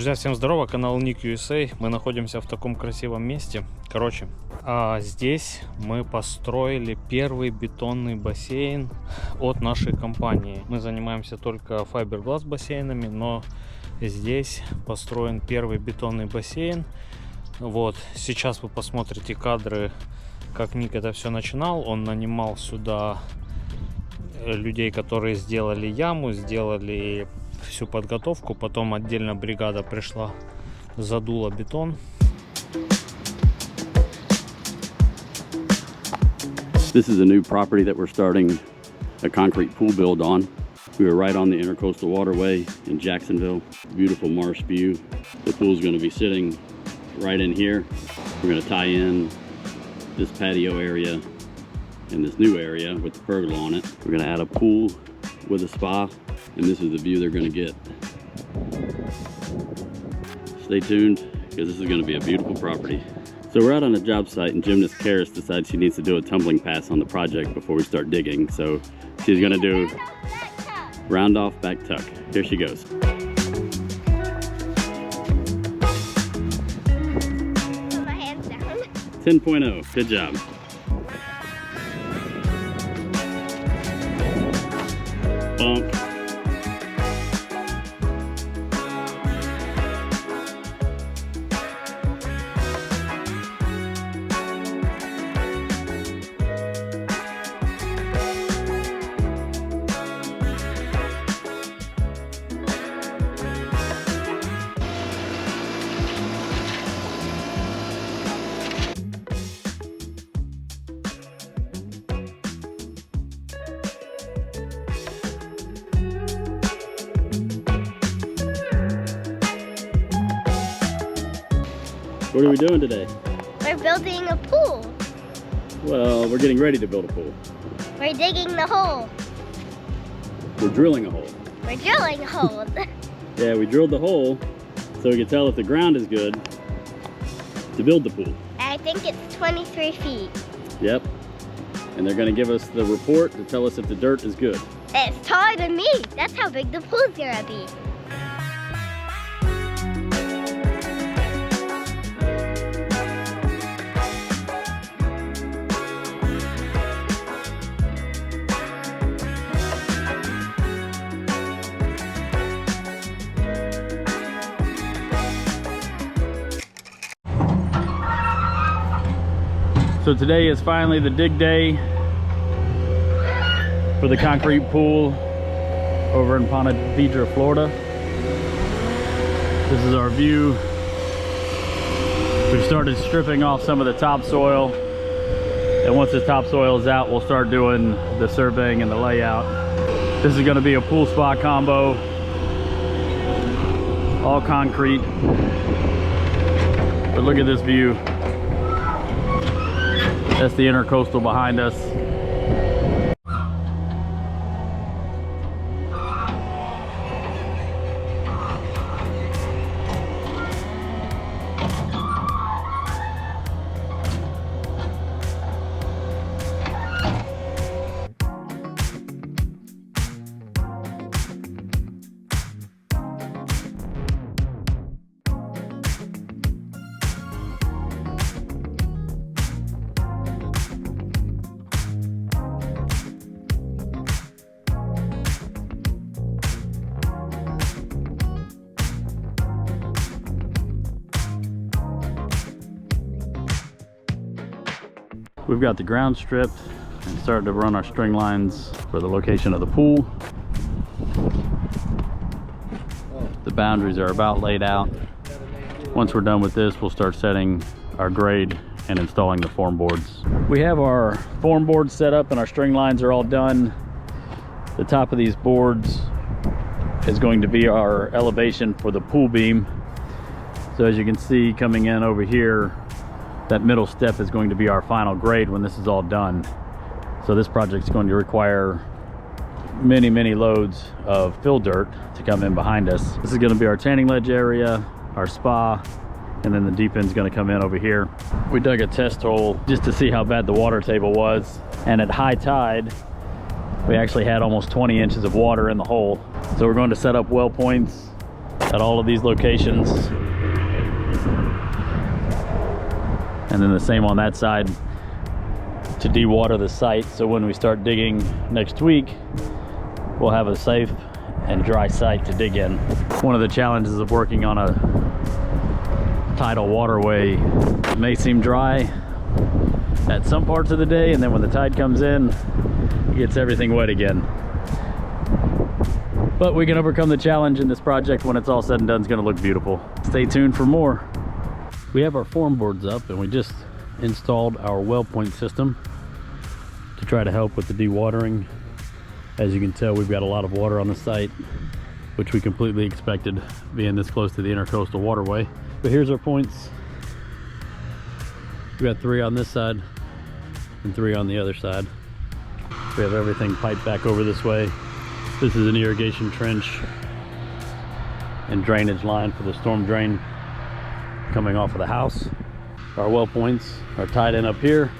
Друзья, всем здорово, канал Ник USA. Мы находимся в таком красивом месте. Короче, здесь мы построили первый бетонный бассейн от нашей компании. Мы занимаемся только файбергласс бассейнами, но здесь построен первый бетонный бассейн. Вот, сейчас вы посмотрите кадры, как Ник это все начинал. Он нанимал сюда людей, которые сделали яму, сделали всю подготовку, потом отдельно бригада пришла, задула бетон. This is a new property that we're starting a concrete pool build on. We are right on the Intercoastal Waterway in Jacksonville. Beautiful marsh view. The pool is going to be sitting right in here. We're going to tie in this patio area and this new area with the pergola on it. We're going to add a pool with a spa, and this is the view they're going to get. Stay tuned, because this is going to be a beautiful property. So we're out on a job site, and Gymnast Karis decides she needs to do a tumbling pass on the project before we start digging. So she's going to do round off back tuck. Here she goes. Put my hands down. 10.0. Good job. Bump. What are we doing today? We're building a pool. Well, we're getting ready to build a pool. We're digging the hole. We're drilling a hole. We're drilling a hole. Yeah, we drilled the hole so we can tell if the ground is good to build the pool. I think it's 23 feet. Yep. And they're going to give us the report to tell us if the dirt is good. It's taller than me. That's how big the pool's gonna be. So today is finally the dig day for the concrete pool over in Ponte Vedra, Florida. This is our view. We've started stripping off some of the topsoil, and once the topsoil is out, we'll start doing the surveying and the layout. This is going to be a pool spa combo, all concrete. But look at this view. That's the Intercoastal behind us. We've got the ground stripped and started to run our string lines for the location of the pool. The boundaries are about laid out. Once we're done with this, we'll start setting our grade and installing the form boards. We have our form boards set up and our string lines are all done. The top of these boards is going to be our elevation for the pool beam. So as you can see coming in over here, that middle step is going to be our final grade when this is all done. So this project is going to require many loads of fill dirt to come in behind us. This is going to be our tanning ledge area, our spa, and then the deep end is going to come in over here. We dug a test hole just to see how bad the water table was, and at high tide we actually had almost 20 inches of water in the hole. So we're going to set up well points at all of these locations. And then the same on that side to dewater the site, so when we start digging next week, we'll have a safe and dry site to dig in. One of the challenges of working on a tidal waterway, it may seem dry at some parts of the day, and then when the tide comes in, it gets everything wet again. But we can overcome the challenge, and this project, when it's all said and done, is going to look beautiful. Stay tuned for more. We have our form boards up, and we just installed our well point system to try to help with the dewatering. As you can tell, we've got a lot of water on the site, which we completely expected being this close to the intercoastal waterway. But here's our points. We got 3 on this side and 3 on the other side. We have everything piped back over this way. This is an irrigation trench and drainage line for the storm drain coming off of the house. Our well points are tied in up here.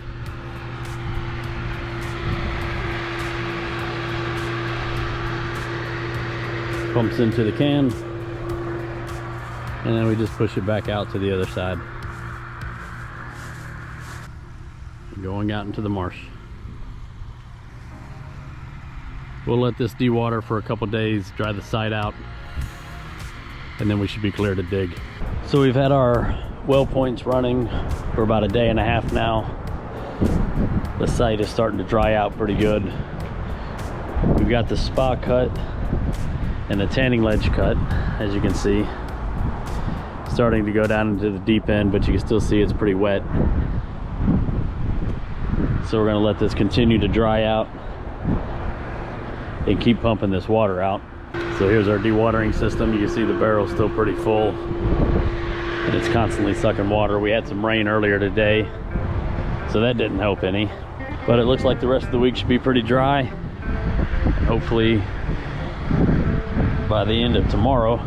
Pumps into the can, and then we just push it back out to the other side, going out into the marsh. We'll let this dewater for a couple days, dry the site out, and then we should be clear to dig. So we've had our well points running for about a day and a half now. The site is starting to dry out pretty good. We've got the spa cut and the tanning ledge cut, as you can see, starting to go down into the deep end, but you can still see it's pretty wet. So we're gonna let this continue to dry out and keep pumping this water out. So here's our dewatering system. You can see the barrel's still pretty full, and it's constantly sucking water. We had some rain earlier today, so that didn't help any. But it looks like the rest of the week should be pretty dry. And hopefully by the end of tomorrow,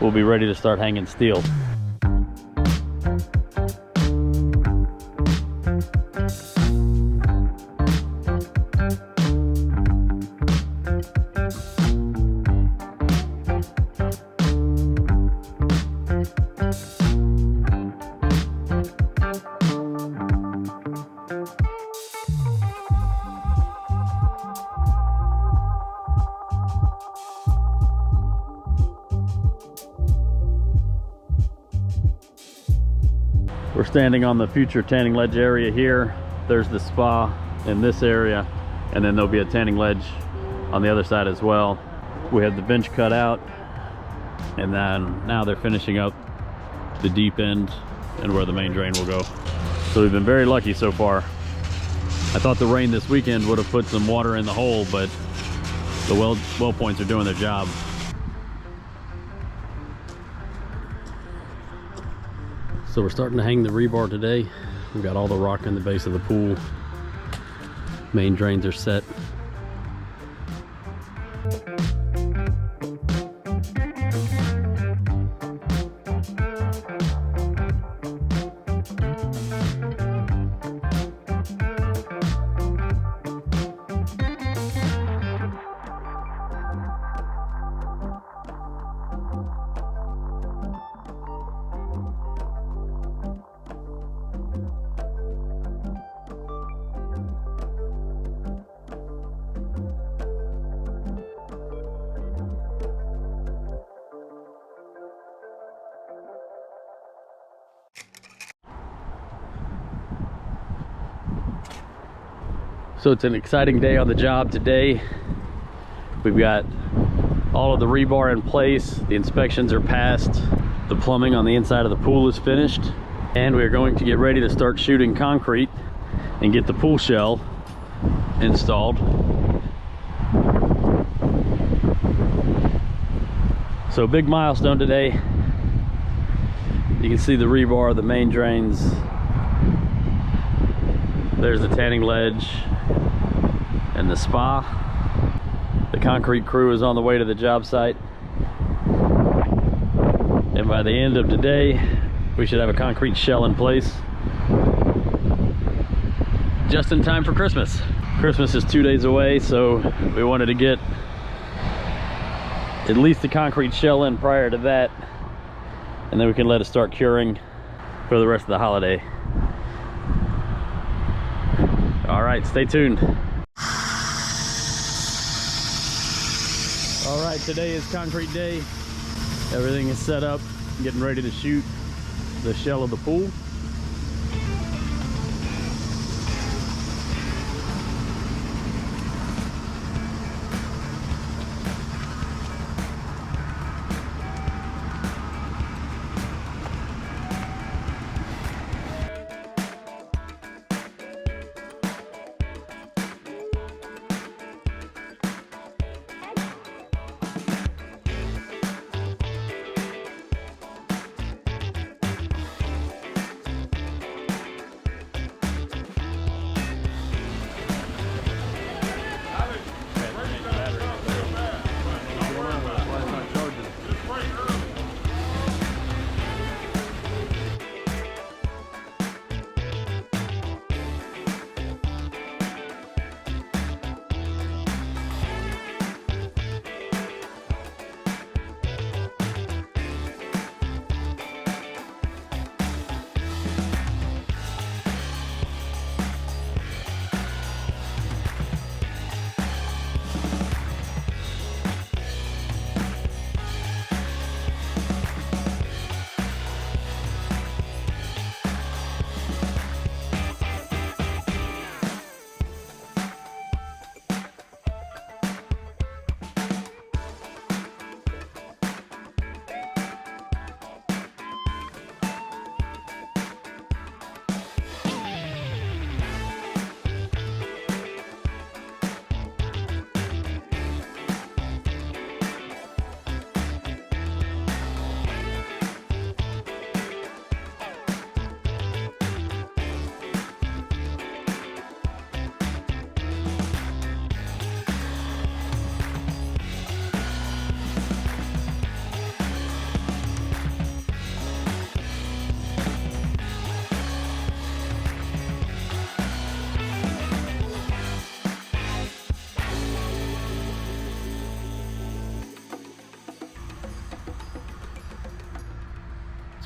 we'll be ready to start hanging steel. We're standing on the future tanning ledge area here. There's the spa in this area, and then there'll be a tanning ledge on the other side as well. We had the bench cut out, and then now they're finishing up the deep end and where the main drain will go. So we've been very lucky so far. I thought the rain this weekend would have put some water in the hole, but the well points are doing their job. So we're starting to hang the rebar today. We've got all the rock in the base of the pool. Main drains are set. So it's an exciting day on the job today. We've got all of the rebar in place. The inspections are passed. The plumbing on the inside of the pool is finished. And we're going to get ready to start shooting concrete and get the pool shell installed. So big milestone today. You can see the rebar, the main drains. There's the tanning ledge and the spa. The concrete crew is on the way to the job site. And by the end of today, we should have a concrete shell in place. Just in time for Christmas. Christmas is 2 days away, so we wanted to get at least the concrete shell in prior to that, and then we can let it start curing for the rest of the holiday. All right, stay tuned. All right, today is concrete day. Everything is set up, getting ready to shoot the shell of the pool.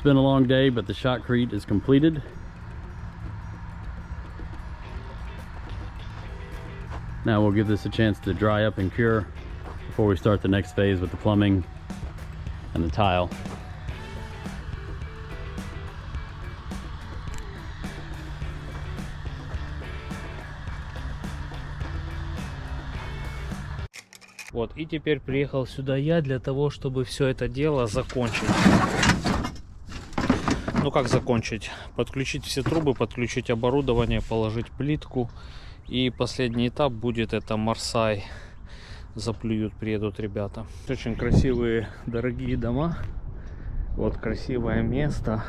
It's been a long day, but the shotcrete is completed. Now we'll give this a chance to dry up and cure before we start the next phase with the plumbing and the tile. Вот, и теперь приехал сюда я для того, чтобы все это дело закончить. Ну как закончить? Подключить все трубы, подключить оборудование, положить плитку. И последний этап будет это Марсай. Заплюют, приедут ребята. Очень красивые, дорогие дома. Вот красивое место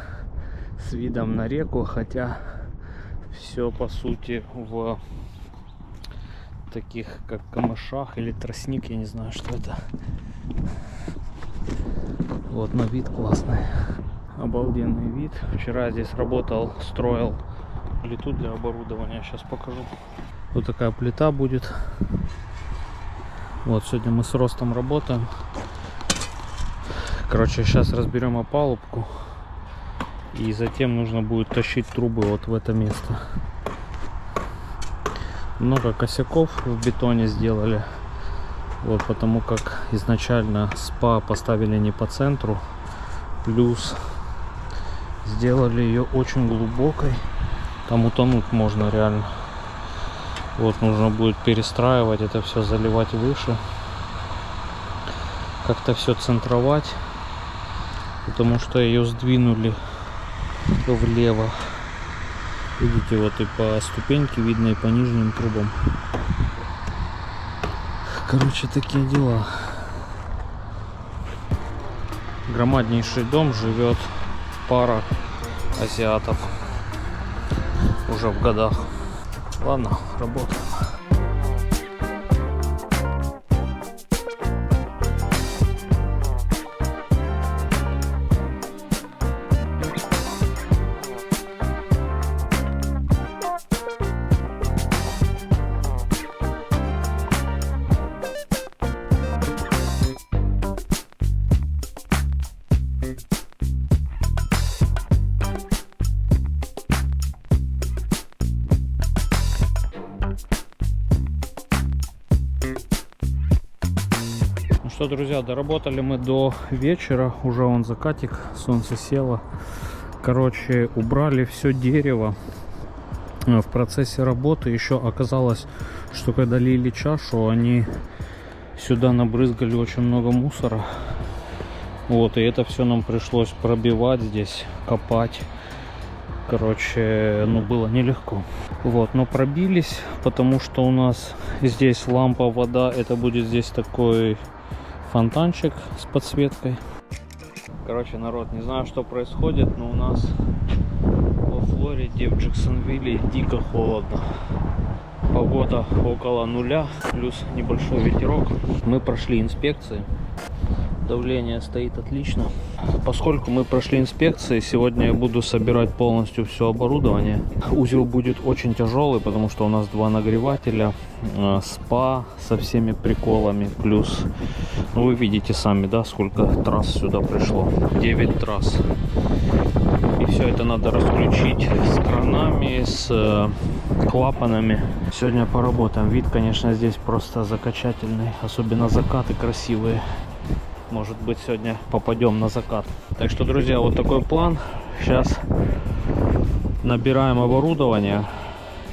с видом на реку, хотя все по сути в таких как камышах или тростник, я не знаю, что это. Вот на вид классный, обалденный вид. Вчера здесь работал, строил плиту для оборудования, сейчас покажу. Вот такая плита будет. Вот сегодня мы с Ростом работаем. Короче, сейчас разберем опалубку и затем нужно будет тащить трубы вот в это место. Много косяков в бетоне сделали, вот потому как изначально СПА поставили не по центру, плюс сделали ее очень глубокой, там утонуть можно реально. Вот нужно будет перестраивать это все, заливать выше, как-то все центровать, потому что ее сдвинули влево. Видите, вот и по ступеньке видно, и по нижним трубам. Короче, такие дела. Громаднейший дом, живет пара азиатов уже в годах. Ладно, работаем. что, друзья, доработали мы до вечера. Уже вон закатик, солнце село. Короче, убрали все дерево. В процессе работы еще оказалось, что когда лили чашу, они сюда набрызгали очень много мусора. Вот, и это все нам пришлось пробивать здесь, копать. Короче, ну, было нелегко. Вот, но пробились, потому что у нас здесь лампа, вода. Это будет здесь такой фонтанчик с подсветкой. Короче, народ, не знаю, что происходит, но у нас во Флориде, в Джексонвилле дико холодно. Погода около нуля, плюс небольшой ветерок. Мы прошли инспекции. Давление стоит отлично. Поскольку мы прошли инспекции, сегодня я буду собирать полностью все оборудование. Узел будет очень тяжелый, потому что у нас 2 нагревателя, спа со всеми приколами, плюс, ну, вы видите сами, да, сколько трасс сюда пришло. 9 трасс. И все это надо расключить с кранами, с клапанами. Сегодня поработаем. Вид, конечно, здесь просто закачательный, особенно закаты красивые. Может быть, сегодня попадем на закат. Так что, друзья, вот такой план. Сейчас набираем оборудование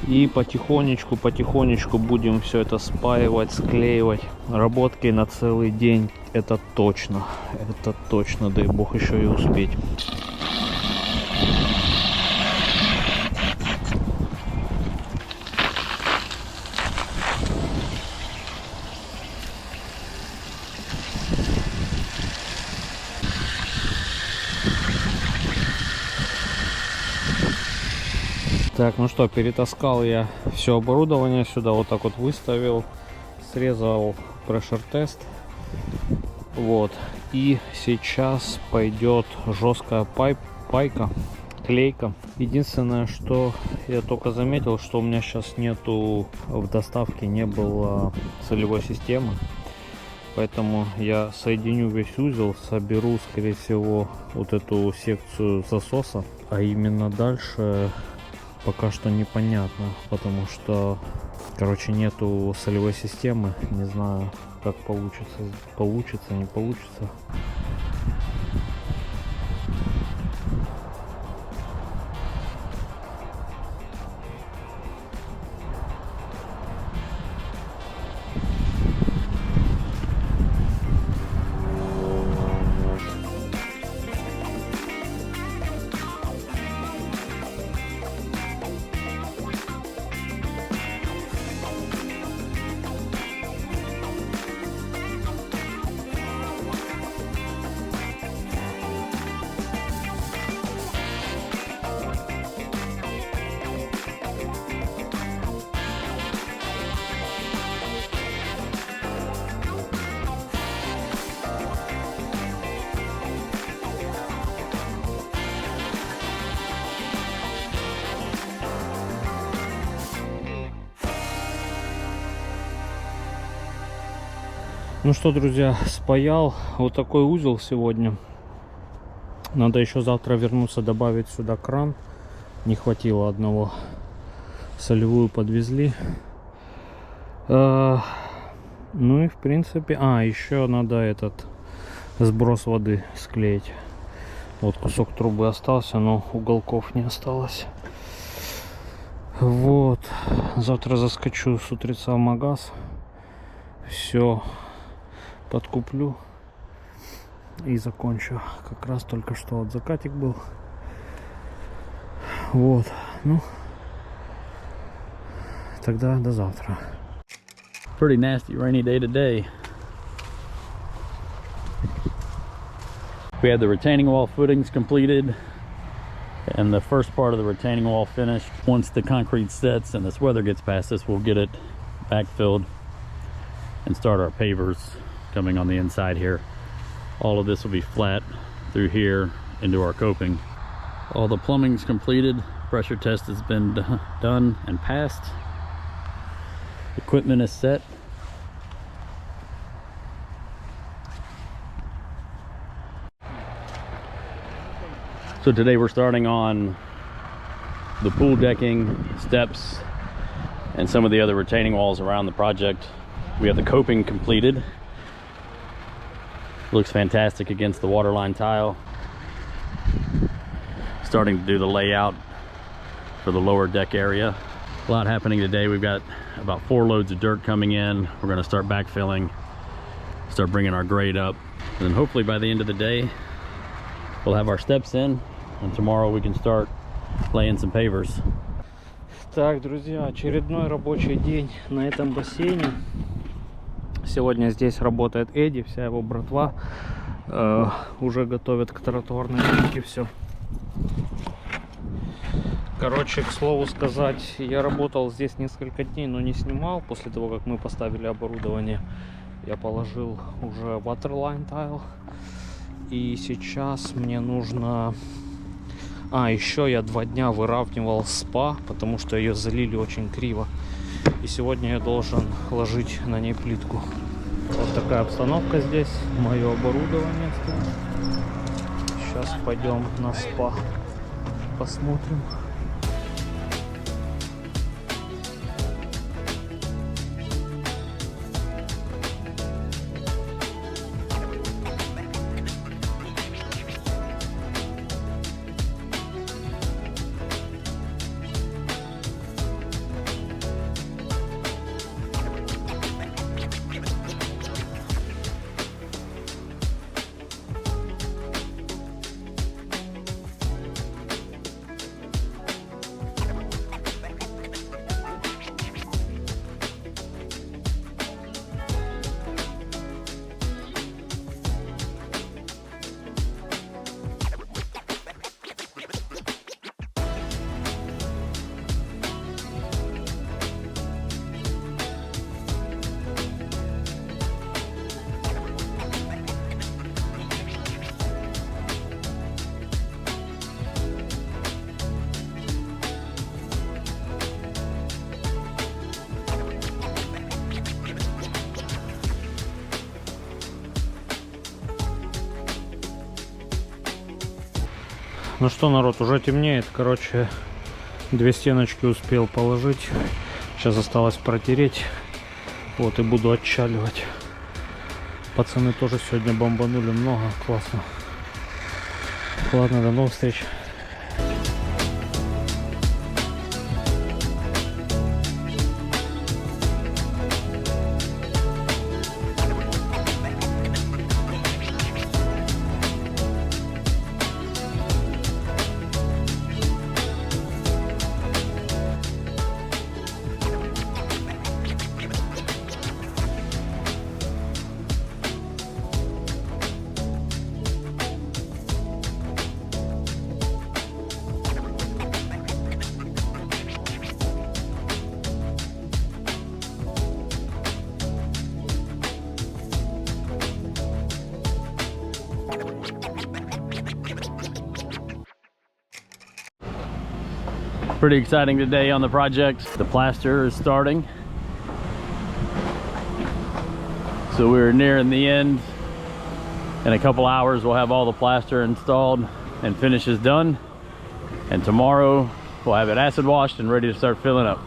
и потихонечку будем все это спаивать, склеивать. Работки на целый день. Это точно, дай бог еще и успеть. Так, ну что, перетаскал я все оборудование сюда, вот так вот выставил, срезал прешер-тест. Вот, и сейчас пойдет жесткая пайка, клейка. Единственное, что я только заметил, что у меня сейчас нету в доставке, не было солевой системы. Поэтому я соединю весь узел, соберу, скорее всего, вот эту секцию засоса. А именно дальше пока что непонятно, потому что, короче, нету солевой системы. Не знаю, как получится, не получится. Ну что, друзья, спаял вот такой узел сегодня. Надо еще завтра вернуться, добавить сюда кран. Не хватило одного. Солевую подвезли. Ну и в принципе... еще надо этот сброс воды склеить. Вот кусок трубы остался, но уголков не осталось. Вот. Завтра заскочу с утреца в магаз. Все подкуплю и закончу. Как раз только что вот закатик был. Вот. Ну, тогда до завтра. Pretty nasty rainy day today. We had the retaining wall footings completed and the first part of the retaining wall finished. Once the concrete sets and this weather gets past us, we'll get it backfilled and start our pavers coming on the inside here. All of this will be flat through here into our coping. All the plumbing's completed. Pressure test has been done and passed. Equipment is set. So today we're starting on the pool decking, steps, and some of the other retaining walls around the project. We have the coping completed. Looks fantastic against the waterline tile. Starting to do the layout for the lower deck area. A lot happening today. We've got about 4 loads of dirt coming in. We're going to start backfilling, start bringing our grade up, and then hopefully by the end of the day we'll have our steps in, and tomorrow we can start laying some pavers. Так, друзья, очередной рабочий день на этом бассейне. Сегодня здесь работает Эдди, вся его братва уже готовят к тротуарной плитке все. Короче, к слову сказать, я работал здесь несколько дней, но не снимал. После того, как мы поставили оборудование, я положил уже waterline tile. И сейчас мне нужно... еще я 2 дня выравнивал спа, потому что ее залили очень криво. И сегодня я должен ложить на ней плитку. Вот такая обстановка здесь, мое оборудование стоит. Сейчас пойдем на спа, посмотрим. Ну что, народ, уже темнеет. Короче, 2 стеночки успел положить. Сейчас осталось протереть. Вот, и буду отчаливать. Пацаны тоже сегодня бомбанули много. Классно. Ладно, до новых встреч. Pretty exciting today on the project. The plaster is starting. So we're nearing the end. In a couple hours we'll have all the plaster installed and finishes done. And tomorrow we'll have it acid washed and ready to start filling up.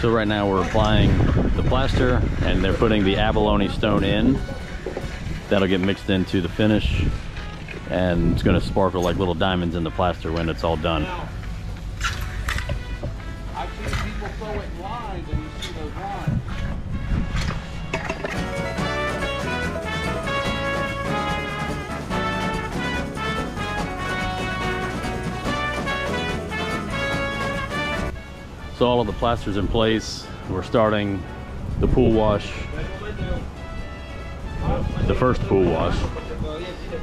So right now we're applying the plaster and they're putting the abalone stone in. That'll get mixed into the finish and it's going to sparkle like little diamonds in the plaster when it's all done. I've seen people throw it in lines and you see those lines. So all of the plaster's in place. We're starting the pool wash, the first pool wash.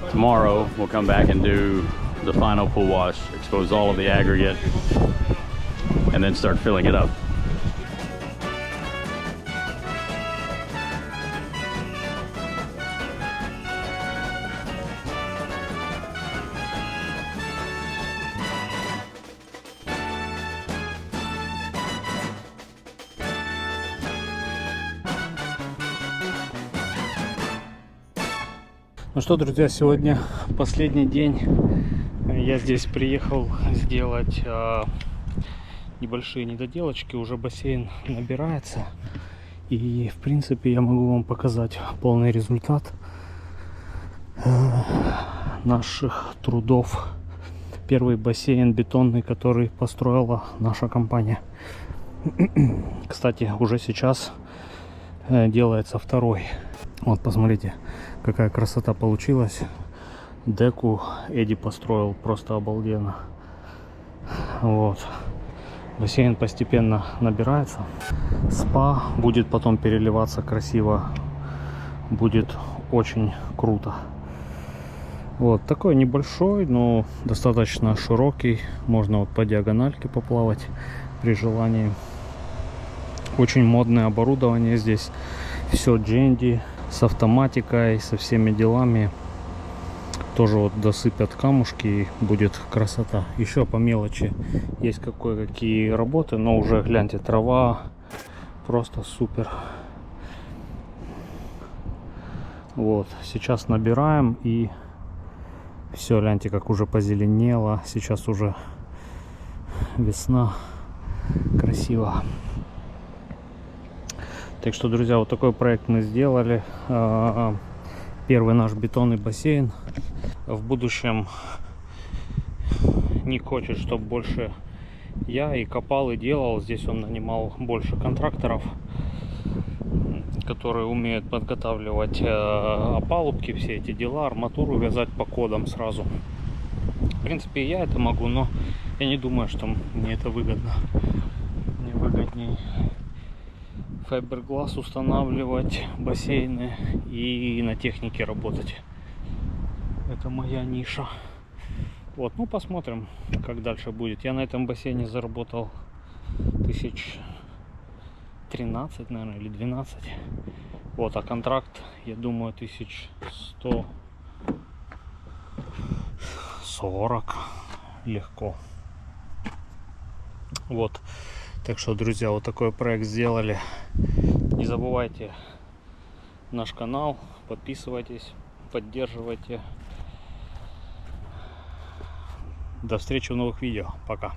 Tomorrow we'll come back and do the final pool wash, expose all of the aggregate, and then start filling it up. Ну что, друзья, сегодня последний день. Я здесь приехал сделать небольшие недоделочки. Уже бассейн набирается. И, в принципе, я могу вам показать полный результат наших трудов. Первый бассейн бетонный, который построила наша компания. Кстати, уже сейчас делается второй. Вот, посмотрите, какая красота получилась. Деку Эдди построил просто обалденно. Вот. Бассейн постепенно набирается. Спа будет потом переливаться красиво. Будет очень круто. Вот такой небольшой, но достаточно широкий. Можно вот по диагональке поплавать при желании. Очень модное оборудование здесь. Все Дженди. С автоматикой, со всеми делами. Тоже вот досыпят камушки и будет красота. Еще по мелочи есть кое-какие работы, но уже гляньте, трава просто супер. Вот, сейчас набираем и все, гляньте, как уже позеленело. Сейчас уже весна. Красиво. Так что, друзья, вот такой проект мы сделали. Первый наш бетонный бассейн. В будущем Ник хочет, чтобы больше я и копал, и делал. Здесь он нанимал больше контракторов, которые умеют подготавливать опалубки, все эти дела, арматуру вязать по кодам сразу. В принципе, я это могу, но я не думаю, что мне это выгодно. Мне выгоднее файбергласс устанавливать, бассейны и на технике работать. Это моя ниша. Вот, ну посмотрим, как дальше будет. Я на этом бассейне заработал 1013, наверное, или 12. Вот, а контракт, я думаю, 1140 легко. Вот. Так что, друзья, вот такой проект сделали. Не забывайте наш канал, подписывайтесь, поддерживайте. До встречи в новых видео. Пока.